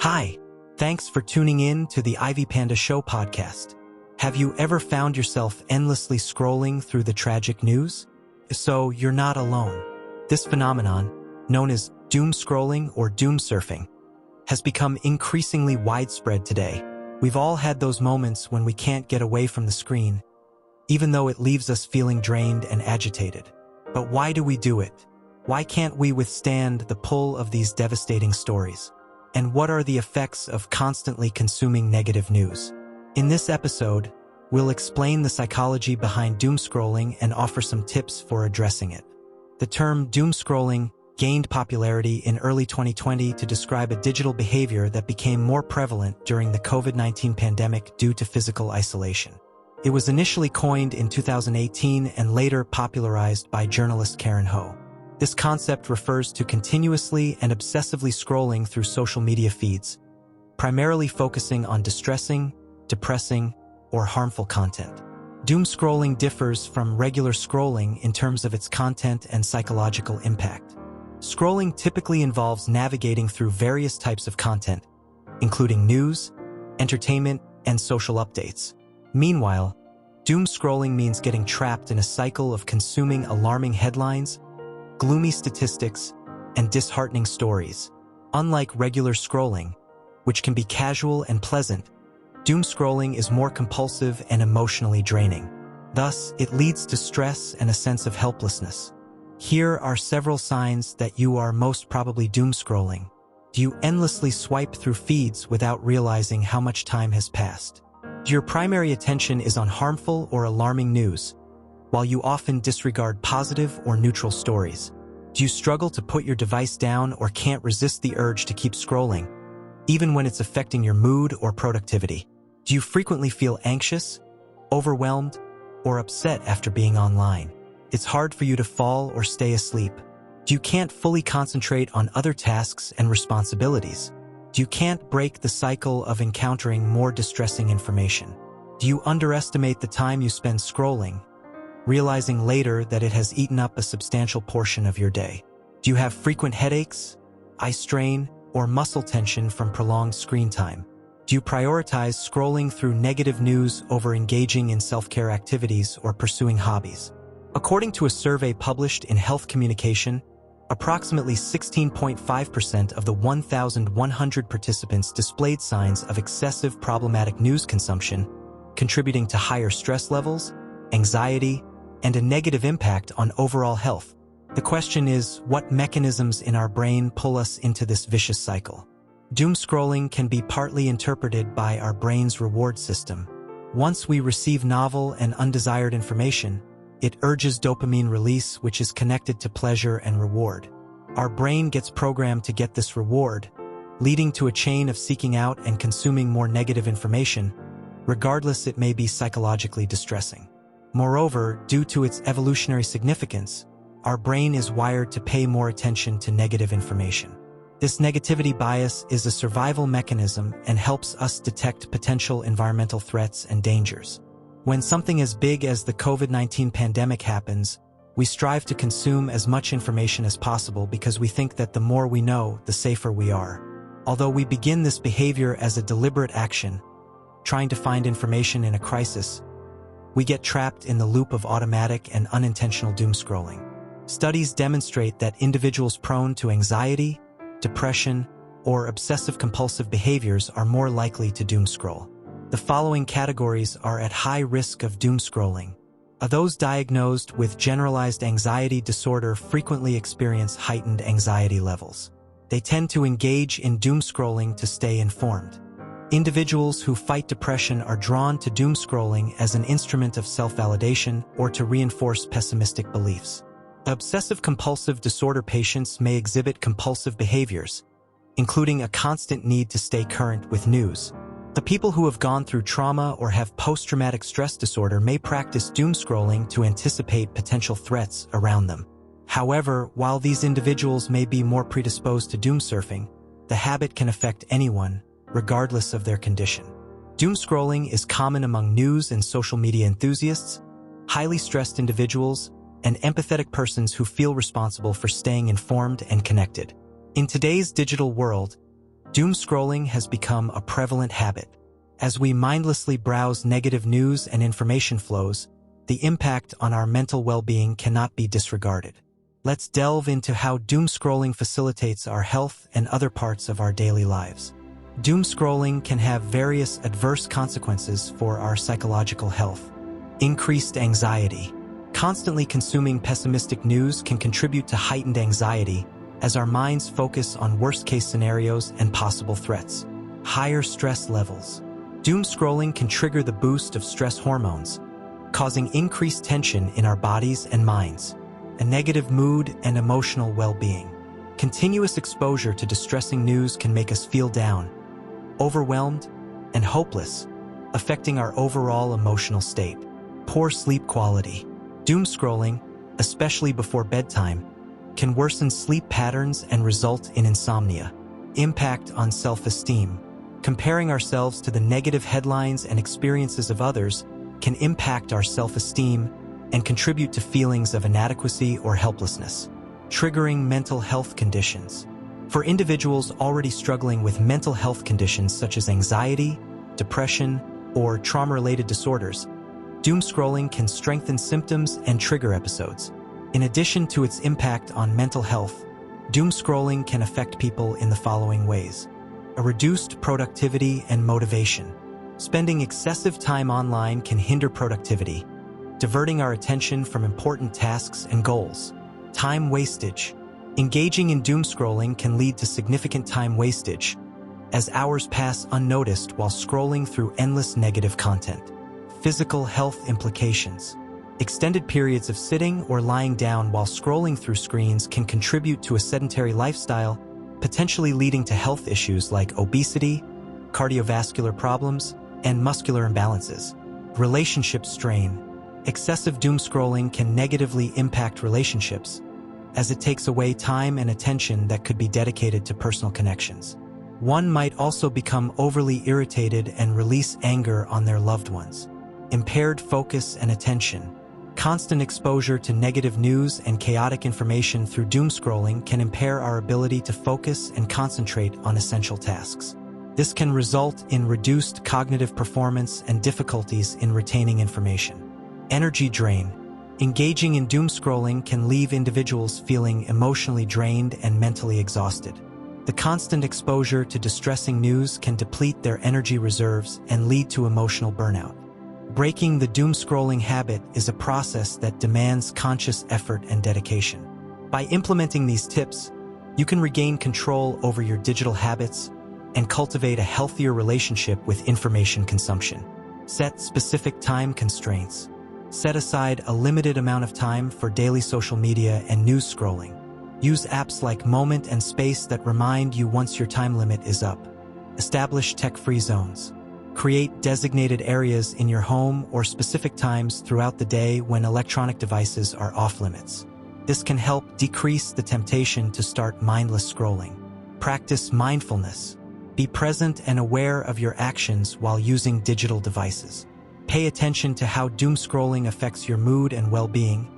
Hi, thanks for tuning in to the IvyPanda Show podcast. Have you ever found yourself endlessly scrolling through the tragic news? So you're not alone. This phenomenon, known as doomscrolling or doomsurfing, has become increasingly widespread today. We've all had those moments when we can't get away from the screen, even though it leaves us feeling drained and agitated. But why do we do it? Why can't we withstand the pull of these devastating stories? And what are the effects of constantly consuming negative news? In this episode, we'll explain the psychology behind doomscrolling and offer some tips for addressing it. The term doomscrolling gained popularity in early 2020 to describe a digital behavior that became more prevalent during the COVID-19 pandemic due to physical isolation. It was initially coined in 2018 and later popularized by journalist Karen Ho. This concept refers to continuously and obsessively scrolling through social media feeds, primarily focusing on distressing, depressing, or harmful content. Doomscrolling differs from regular scrolling in terms of its content and psychological impact. Scrolling typically involves navigating through various types of content, including news, entertainment, and social updates. Meanwhile, doomscrolling means getting trapped in a cycle of consuming alarming headlines, gloomy statistics, and disheartening stories. Unlike regular scrolling, which can be casual and pleasant, doomscrolling is more compulsive and emotionally draining. Thus, it leads to stress and a sense of helplessness. Here are several signs that you are most probably doomscrolling. Do you endlessly swipe through feeds without realizing how much time has passed? Do your primary attention is on harmful or alarming news, while you often disregard positive or neutral stories? Do you struggle to put your device down or can't resist the urge to keep scrolling, even when it's affecting your mood or productivity? Do you frequently feel anxious, overwhelmed, or upset after being online? It's hard for you to fall or stay asleep. Do you can't fully concentrate on other tasks and responsibilities? Do you can't break the cycle of encountering more distressing information? Do you underestimate the time you spend scrolling, realizing later that it has eaten up a substantial portion of your day? Do you have frequent headaches, eye strain, or muscle tension from prolonged screen time? Do you prioritize scrolling through negative news over engaging in self-care activities or pursuing hobbies? According to a survey published in Health Communication, approximately 16.5% of the 1,100 participants displayed signs of excessive problematic news consumption, contributing to higher stress levels, anxiety, and a negative impact on overall health. The question is, what mechanisms in our brain pull us into this vicious cycle? Doomscrolling can be partly interpreted by our brain's reward system. Once we receive novel and undesired information, it urges dopamine release, which is connected to pleasure and reward. Our brain gets programmed to get this reward, leading to a chain of seeking out and consuming more negative information, regardless it may be psychologically distressing. Moreover, due to its evolutionary significance, our brain is wired to pay more attention to negative information. This negativity bias is a survival mechanism and helps us detect potential environmental threats and dangers. When something as big as the COVID-19 pandemic happens, we strive to consume as much information as possible because we think that the more we know, the safer we are. Although we begin this behavior as a deliberate action, trying to find information in a crisis, we get trapped in the loop of automatic and unintentional doomscrolling. Studies demonstrate that individuals prone to anxiety, depression, or obsessive-compulsive behaviors are more likely to doomscroll. The following categories are at high risk of doomscrolling. Those diagnosed with generalized anxiety disorder frequently experience heightened anxiety levels. They tend to engage in doomscrolling to stay informed. Individuals who fight depression are drawn to doomscrolling as an instrument of self-validation or to reinforce pessimistic beliefs. Obsessive-compulsive disorder patients may exhibit compulsive behaviors, including a constant need to stay current with news. The people who have gone through trauma or have post-traumatic stress disorder may practice doomscrolling to anticipate potential threats around them. However, while these individuals may be more predisposed to doomsurfing, the habit can affect anyone, regardless of their condition. Doomscrolling is common among news and social media enthusiasts, highly stressed individuals, and empathetic persons who feel responsible for staying informed and connected. In today's digital world, Doom scrolling has become a prevalent habit. As we mindlessly browse negative news and information flows, the impact on our mental well-being cannot be disregarded. Let's delve into how doom scrolling facilitates our health and other parts of our daily lives. Doom scrolling can have various adverse consequences for our psychological health. Increased anxiety. Constantly consuming pessimistic news can contribute to heightened anxiety as our minds focus on worst-case scenarios and possible threats. Higher stress levels. Doom scrolling can trigger the boost of stress hormones, causing increased tension in our bodies and minds, a negative mood and emotional well-being. Continuous exposure to distressing news can make us feel down, overwhelmed, and hopeless, affecting our overall emotional state. Poor sleep quality. Doom scrolling, especially before bedtime, can worsen sleep patterns and result in insomnia. Impact on self-esteem. Comparing ourselves to the negative headlines and experiences of others can impact our self-esteem and contribute to feelings of inadequacy or helplessness. Triggering mental health conditions. For individuals already struggling with mental health conditions such as anxiety, depression, or trauma-related disorders, doom scrolling can strengthen symptoms and trigger episodes. In addition to its impact on mental health, doom scrolling can affect people in the following ways. A reduced productivity and motivation. Spending excessive time online can hinder productivity, diverting our attention from important tasks and goals. Time wastage. Engaging in doom scrolling can lead to significant time wastage, as hours pass unnoticed while scrolling through endless negative content. Physical health implications. Extended periods of sitting or lying down while scrolling through screens can contribute to a sedentary lifestyle, potentially leading to health issues like obesity, cardiovascular problems, and muscular imbalances. Relationship strain. Excessive doom scrolling can negatively impact relationships, as it takes away time and attention that could be dedicated to personal connections. One might also become overly irritated and release anger on their loved ones. Impaired focus and attention. Constant exposure to negative news and chaotic information through doom scrolling can impair our ability to focus and concentrate on essential tasks. This can result in reduced cognitive performance and difficulties in retaining information. Energy drain. Engaging in doom scrolling can leave individuals feeling emotionally drained and mentally exhausted. The constant exposure to distressing news can deplete their energy reserves and lead to emotional burnout. Breaking the doom scrolling habit is a process that demands conscious effort and dedication. By implementing these tips, you can regain control over your digital habits and cultivate a healthier relationship with information consumption. Set specific time constraints. Set aside a limited amount of time for daily social media and news scrolling. Use apps like Moment and Space that remind you once your time limit is up. Establish tech-free zones. Create designated areas in your home or specific times throughout the day when electronic devices are off-limits. This can help decrease the temptation to start mindless scrolling. Practice mindfulness. Be present and aware of your actions while using digital devices. Pay attention to how doom scrolling affects your mood and well-being,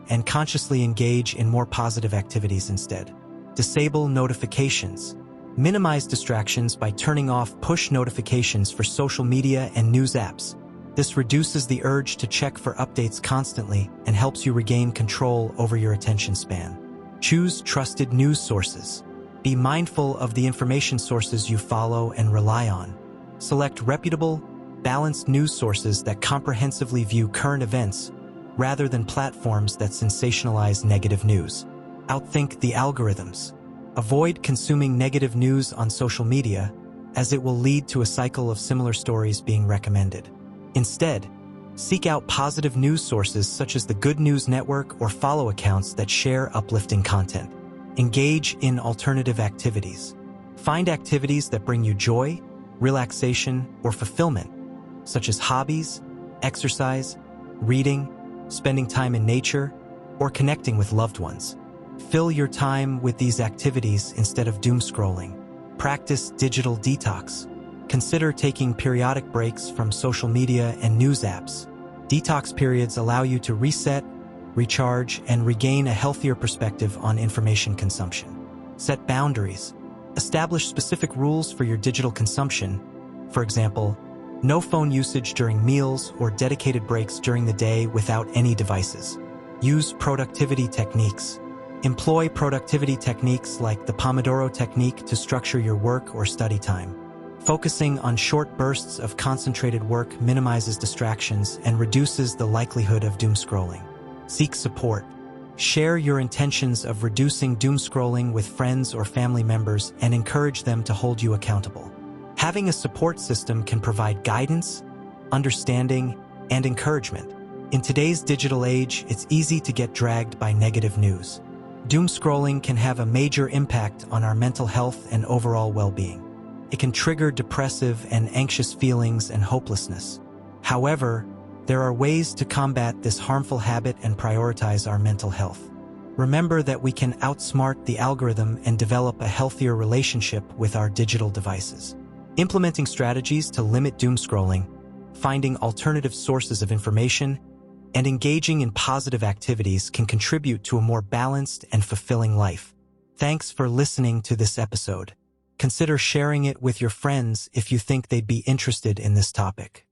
and consciously engage in more positive activities instead. Disable notifications. Minimize distractions by turning off push notifications for social media and news apps. This reduces the urge to check for updates constantly and helps you regain control over your attention span. Choose trusted news sources. Be mindful of the information sources you follow and rely on. Select reputable, balanced news sources that comprehensively view current events rather than platforms that sensationalize negative news. Outthink the algorithms. Avoid consuming negative news on social media, as it will lead to a cycle of similar stories being recommended. Instead, seek out positive news sources such as the Good News Network or follow accounts that share uplifting content. Engage in alternative activities. Find activities that bring you joy, relaxation, or fulfillment, such as hobbies, exercise, reading, spending time in nature, or connecting with loved ones. Fill your time with these activities instead of doom scrolling. Practice digital detox. Consider taking periodic breaks from social media and news apps. Detox periods allow you to reset, recharge, and regain a healthier perspective on information consumption. Set boundaries. Establish specific rules for your digital consumption. For example, no phone usage during meals or dedicated breaks during the day without any devices. Use productivity techniques. Employ productivity techniques like the Pomodoro technique to structure your work or study time. Focusing on short bursts of concentrated work minimizes distractions and reduces the likelihood of doomscrolling. Seek support. Share your intentions of reducing doomscrolling with friends or family members and encourage them to hold you accountable. Having a support system can provide guidance, understanding, and encouragement. In today's digital age, it's easy to get dragged by negative news. Doomscrolling can have a major impact on our mental health and overall well-being. It can trigger depressive and anxious feelings and hopelessness. However, there are ways to combat this harmful habit and prioritize our mental health. Remember that we can outsmart the algorithm and develop a healthier relationship with our digital devices. Implementing strategies to limit doomscrolling, finding alternative sources of information, and engaging in positive activities can contribute to a more balanced and fulfilling life. Thanks for listening to this episode. Consider sharing it with your friends if you think they'd be interested in this topic.